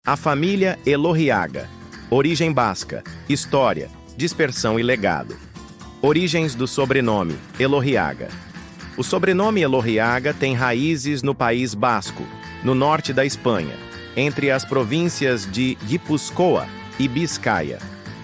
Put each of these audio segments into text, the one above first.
A família Elorriaga. Origem basca. História, dispersão e legado. Origens do sobrenome Elorriaga. O sobrenome Elorriaga tem raízes no País Basco, no norte da Espanha, entre as províncias de Guipúzcoa e Biscaia.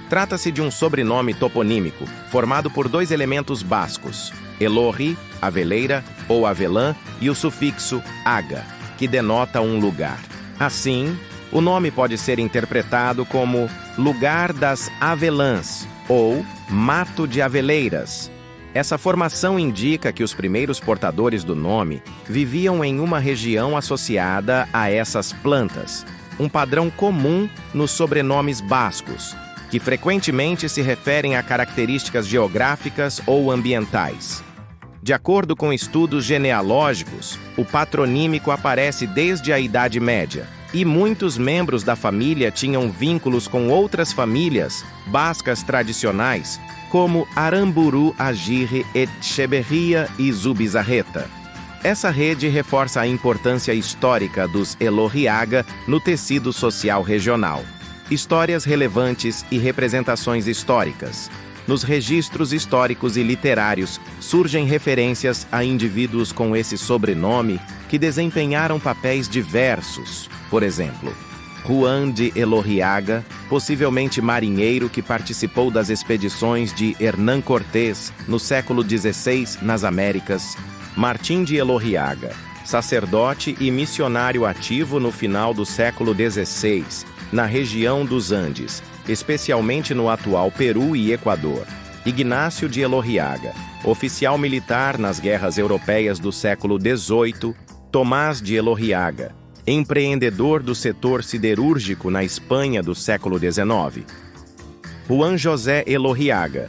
Trata-se de um sobrenome toponímico, formado por dois elementos bascos, Elorri, aveleira ou avelã, e o sufixo aga, que denota um lugar. Assim, o nome pode ser interpretado como lugar das avelãs ou mato de aveleiras. Essa formação indica que os primeiros portadores do nome viviam em uma região associada a essas plantas, um padrão comum nos sobrenomes bascos, que frequentemente se referem a características geográficas ou ambientais. De acordo com estudos genealógicos, o patronímico aparece desde a Idade Média, e muitos membros da família tinham vínculos com outras famílias bascas tradicionais, como Aramburu, Agirre, Etxeberria e Zubizarreta. Essa rede reforça a importância histórica dos Elorriaga no tecido social regional. Histórias relevantes e representações históricas. Nos registros históricos e literários surgem referências a indivíduos com esse sobrenome que desempenharam papéis diversos. Por exemplo, Juan de Elorriaga, possivelmente marinheiro que participou das expedições de Hernán Cortés no século XVI nas Américas. Martim de Elorriaga, sacerdote e missionário ativo no final do século XVI, na região dos Andes, especialmente no atual Peru e Equador. Ignácio de Elorriaga, oficial militar nas guerras europeias do século XVIII. Tomás de Elorriaga, empreendedor do setor siderúrgico na Espanha do século XIX. Juan José Elorriaga,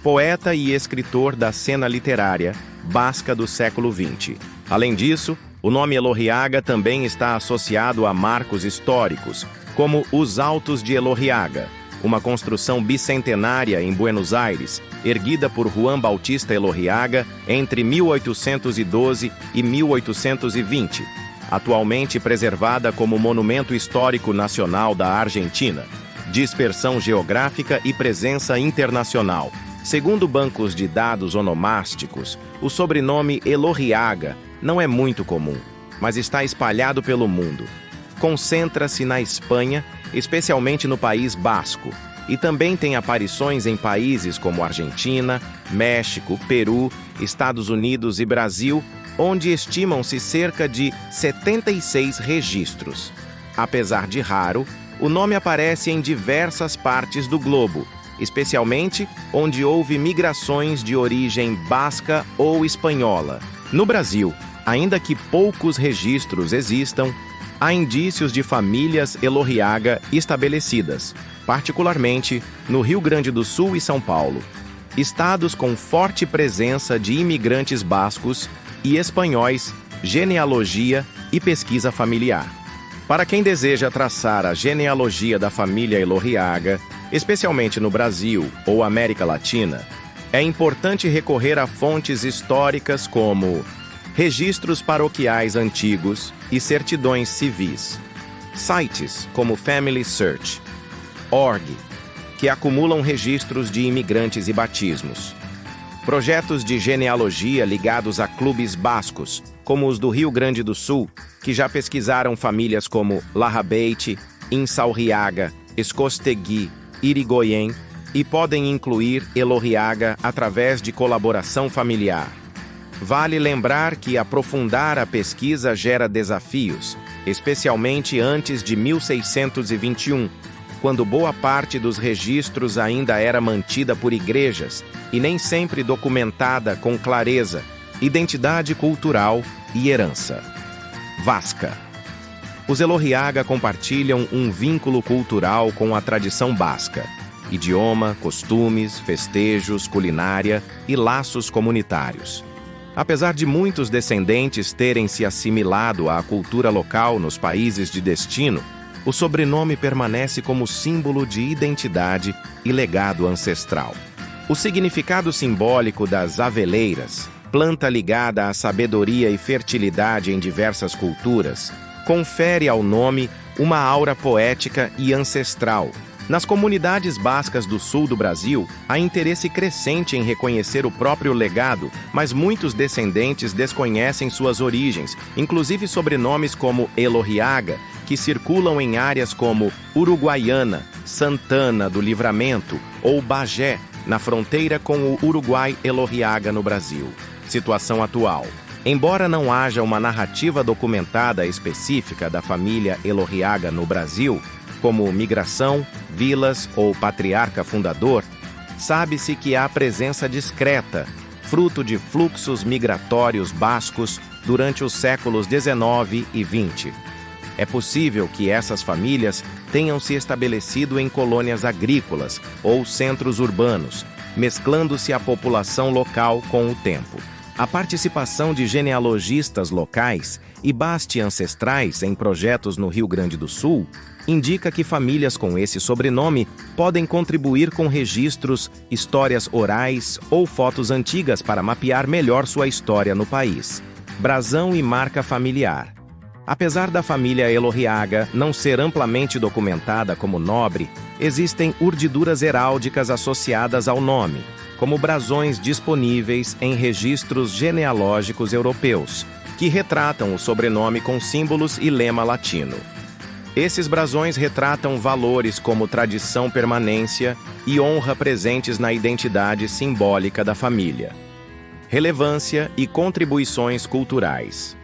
poeta e escritor da cena literária basca do século XX. Além disso, o nome Elorriaga também está associado a marcos históricos, como os Altos de Elorriaga, uma construção bicentenária em Buenos Aires, erguida por Juan Bautista Elorriaga entre 1812 e 1820, atualmente preservada como Monumento Histórico Nacional da Argentina. Dispersão geográfica e presença internacional. Segundo bancos de dados onomásticos, o sobrenome Elorriaga não é muito comum, mas está espalhado pelo mundo. Concentra-se na Espanha, especialmente no País Basco, e também tem aparições em países como Argentina, México, Peru, Estados Unidos e Brasil, onde estimam-se cerca de 76 registros. Apesar de raro, o nome aparece em diversas partes do globo, especialmente onde houve migrações de origem basca ou espanhola. No Brasil, ainda que poucos registros existam, há indícios de famílias Elorriaga estabelecidas, particularmente no Rio Grande do Sul e São Paulo, estados com forte presença de imigrantes bascos e espanhóis, genealogia e pesquisa familiar. Para quem deseja traçar a genealogia da família Elorriaga, especialmente no Brasil ou América Latina, é importante recorrer a fontes históricas como registros paroquiais antigos e certidões civis, sites como Family Search, org, que acumulam registros de imigrantes e batismos, projetos de genealogia ligados a clubes bascos, como os do Rio Grande do Sul, que já pesquisaram famílias como Larrabeite, Insaurriaga, Escostegui, Irigoyen, e podem incluir Elorriaga através de colaboração familiar. Vale lembrar que aprofundar a pesquisa gera desafios, especialmente antes de 1621, quando boa parte dos registros ainda era mantida por igrejas e nem sempre documentada com clareza, identidade cultural e herança. Vasca. Os Elorriaga compartilham um vínculo cultural com a tradição basca, idioma, costumes, festejos, culinária e laços comunitários. Apesar de muitos descendentes terem se assimilado à cultura local nos países de destino, o sobrenome permanece como símbolo de identidade e legado ancestral. O significado simbólico das aveleiras, planta ligada à sabedoria e fertilidade em diversas culturas, confere ao nome uma aura poética e ancestral. Nas comunidades bascas do sul do Brasil, há interesse crescente em reconhecer o próprio legado, mas muitos descendentes desconhecem suas origens, inclusive sobrenomes como Elorriaga, que circulam em áreas como Uruguaiana, Santana do Livramento ou Bagé, na fronteira com o Uruguai Elorriaga no Brasil. Situação atual. Embora não haja uma narrativa documentada específica da família Elorriaga no Brasil, como migração, vilas ou patriarca fundador, sabe-se que há presença discreta, fruto de fluxos migratórios bascos durante os séculos XIX e XX. É possível que essas famílias tenham se estabelecido em colônias agrícolas ou centros urbanos, mesclando-se a população local com o tempo. A participação de genealogistas locais e baste ancestrais em projetos no Rio Grande do Sul indica que famílias com esse sobrenome podem contribuir com registros, histórias orais ou fotos antigas para mapear melhor sua história no país. Brasão e marca familiar. Apesar da família Elorriaga não ser amplamente documentada como nobre, existem urdiduras heráldicas associadas ao nome, como brasões disponíveis em registros genealógicos europeus, que retratam o sobrenome com símbolos e lema latino. Esses brasões retratam valores como tradição, permanência e honra presentes na identidade simbólica da família. Relevância e contribuições culturais.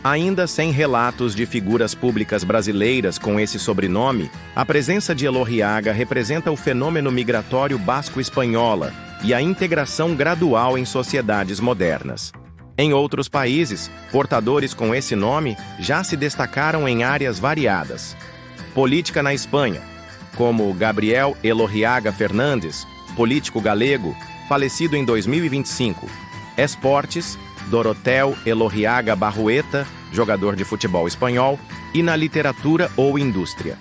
Ainda sem relatos de figuras públicas brasileiras com esse sobrenome, a presença de Elorriaga representa o fenômeno migratório basco-espanhola e a integração gradual em sociedades modernas. Em outros países, portadores com esse nome já se destacaram em áreas variadas. Política na Espanha, como Gabriel Elorriaga Fernandes, político galego, falecido em 2025. Esportes, Dorotheu Elorriaga Barrueta, jogador de futebol espanhol, e na literatura ou indústria.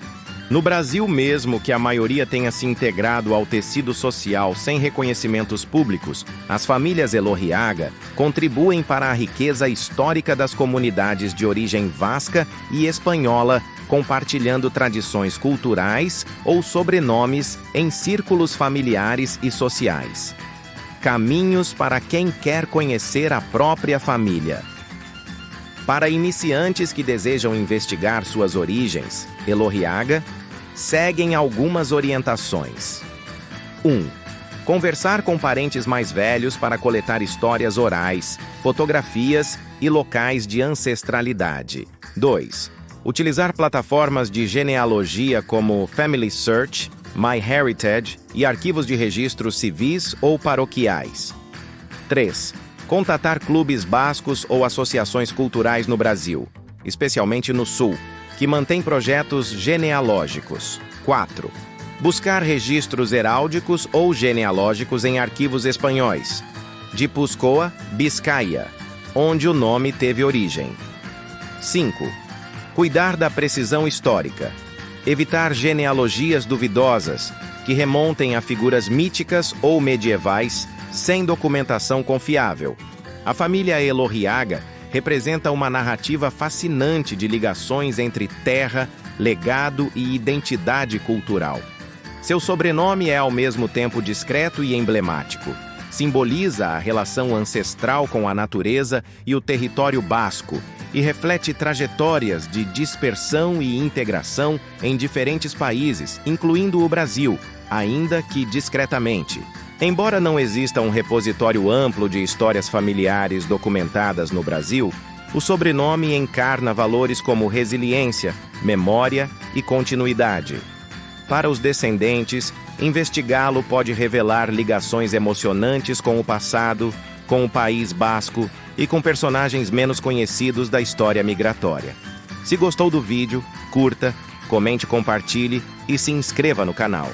No Brasil mesmo, que a maioria tenha se integrado ao tecido social sem reconhecimentos públicos, as famílias Elorriaga contribuem para a riqueza histórica das comunidades de origem vasca e espanhola, compartilhando tradições culturais ou sobrenomes em círculos familiares e sociais. Caminhos para quem quer conhecer a própria família. Para iniciantes que desejam investigar suas origens, Elorriaga seguem algumas orientações. 1. Conversar com parentes mais velhos para coletar histórias orais, fotografias e locais de ancestralidade. 2. Utilizar plataformas de genealogia como Family Search, MyHeritage e arquivos de registros civis ou paroquiais. 3. Contatar clubes bascos ou associações culturais no Brasil, especialmente no Sul, que mantém projetos genealógicos. 4. Buscar registros heráldicos ou genealógicos em arquivos espanhóis, de Puscoa, Biscaia, onde o nome teve origem. 5. Cuidar da precisão histórica. Evitar genealogias duvidosas, que remontem a figuras míticas ou medievais, sem documentação confiável. A família Elorriaga representa uma narrativa fascinante de ligações entre terra, legado e identidade cultural. Seu sobrenome é ao mesmo tempo discreto e emblemático. Simboliza a relação ancestral com a natureza e o território basco e reflete trajetórias de dispersão e integração em diferentes países, incluindo o Brasil, ainda que discretamente. Embora não exista um repositório amplo de histórias familiares documentadas no Brasil, o sobrenome encarna valores como resiliência, memória e continuidade. Para os descendentes, investigá-lo pode revelar ligações emocionantes com o passado, com o país basco e com personagens menos conhecidos da história migratória. Se gostou do vídeo, curta, comente, compartilhe e se inscreva no canal.